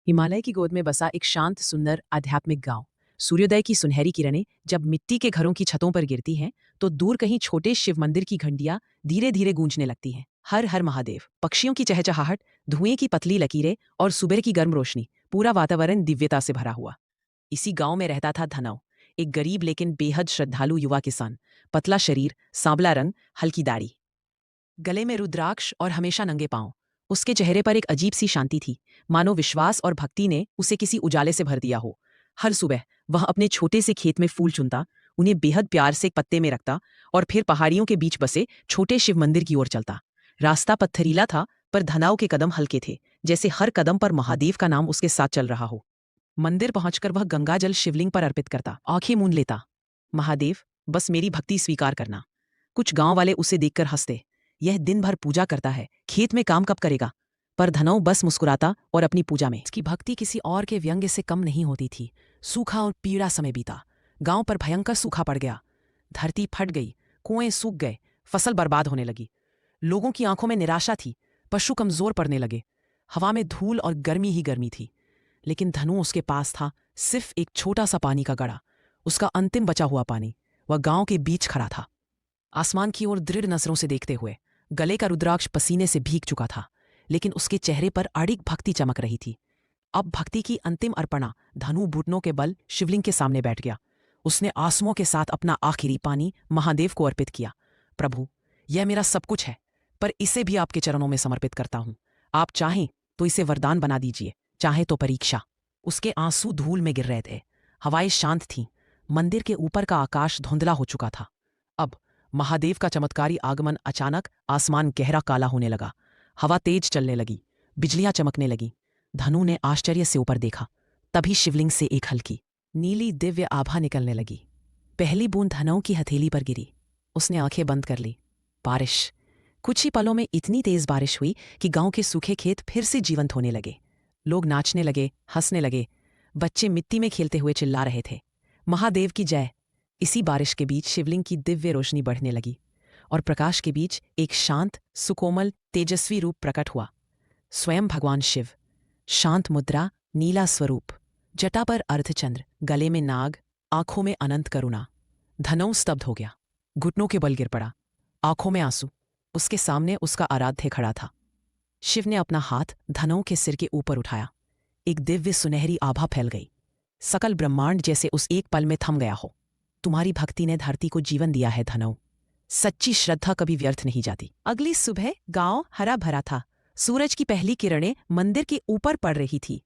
हिमालय की गोद में बसा एक शांत सुंदर आध्यात्मिक गांव। सूर्योदय की सुनहरी किरणें जब मिट्टी के घरों की छतों पर गिरती हैं तो दूर कहीं छोटे शिव मंदिर की घंटियां धीरे धीरे गूंजने लगती हैं। हर हर महादेव। पक्षियों की चहचहाहट, धुएं की पतली लकीरें और सुबह की गर्म रोशनी, पूरा वातावरण दिव्यता से भरा हुआ। इसी गांव में रहता था धनव, एक गरीब लेकिन बेहद श्रद्धालु युवा किसान। पतला शरीर, सांवला रंग, हल्की दाढ़ी, गले में रुद्राक्ष और हमेशा नंगे पांव। उसके चेहरे पर एक अजीब सी शांति थी, मानो विश्वास और भक्ति ने उसे किसी उजाले से भर दिया हो। हर सुबह वह अपने छोटे से खेत में फूल चुनता, उन्हें बेहद प्यार से एक पत्ते में रखता और फिर पहाड़ियों के बीच बसे छोटे शिव मंदिर की ओर चलता। रास्ता पत्थरीला था, पर धनाव के कदम हल्के थे, जैसे हर कदम पर महादेव का नाम उसके साथ चल रहा हो। मंदिर पहुंचकर वह गंगाजल शिवलिंग पर अर्पित करता, आंखें मूंद लेता। महादेव, बस मेरी भक्ति स्वीकार करना। कुछ गांव वाले उसे देखकर हंसते, यह दिन भर पूजा करता है, खेत में काम कब करेगा। पर धनव बस मुस्कुराता और अपनी पूजा में इसकी भक्ति किसी और के व्यंग्य से कम नहीं होती थी। सूखा और पीड़ा समय बीता, गांव पर भयंकर सूखा पड़ गया। धरती फट गई, कुएं सूख गए, फसल बर्बाद होने लगी। लोगों की आंखों में निराशा थी, पशु कमजोर पड़ने लगे। हवा में धूल और गर्मी ही गर्मी थी। लेकिन धनु उसके पास था, सिर्फ एक छोटा सा पानी का गड़ा, उसका अंतिम बचा हुआ पानी। वह गांव के बीच खड़ा था, आसमान की ओर दृढ़ नजरों से देखते हुए। गले का रुद्राक्ष पसीने से भीग चुका था, लेकिन उसके चेहरे पर अड़िग भक्ति चमक रही थी। अब भक्ति की अंतिम अर्पणा। धनु घुटनों के बल शिवलिंग के सामने बैठ गया। उसने आंसुओं के साथ अपना आखिरी पानी महादेव को अर्पित किया। प्रभु, यह मेरा सब कुछ है, पर इसे भी आपके चरणों में समर्पित करता हूं। आप चाहें तो इसे वरदान बना दीजिए, चाहे तो परीक्षा। उसके आंसू धूल में गिर रहे थे, हवाएं शांत थीं, मंदिर के ऊपर का आकाश धुंधला हो चुका था। अब महादेव का चमत्कारी आगमन। अचानक आसमान गहरा काला होने लगा, हवा तेज चलने लगी, बिजलियां चमकने लगी। धनु ने आश्चर्य से ऊपर देखा, तभी शिवलिंग से एक हल्की नीली दिव्य आभा निकलने लगी। पहली बूंद धनु की हथेली पर गिरी। उसने आंखें बंद कर ली। बारिश। कुछ ही पलों में इतनी तेज बारिश हुई कि गांव के सूखे खेत फिर से जीवंत होने लगे। लोग नाचने लगे, हंसने लगे, बच्चे मिट्टी में खेलते हुए चिल्ला रहे थे, महादेव की जय। इसी बारिश के बीच शिवलिंग की दिव्य रोशनी बढ़ने लगी और प्रकाश के बीच एक शांत, सुकोमल, तेजस्वी रूप प्रकट हुआ। स्वयं भगवान शिव। शांत मुद्रा, नीला स्वरूप, जटा पर अर्धचंद्र, गले में नाग, आंखों में अनंत करुणा। धनु स्तब्ध हो गया, घुटनों के बल गिर पड़ा, आंखों में आंसू। उसके सामने उसका आराध्य खड़ा था। शिव ने अपना हाथ धनु के सिर के ऊपर उठाया। एक दिव्य सुनहरी आभा फैल गई, सकल ब्रह्मांड जैसे उस एक पल में थम गया हो। तुम्हारी भक्ति ने धरती को जीवन दिया है धनु। सच्ची श्रद्धा कभी व्यर्थ नहीं जाती। अगली सुबह गांव हरा भरा था। सूरज की पहली किरणें मंदिर के ऊपर पड़ रही थी।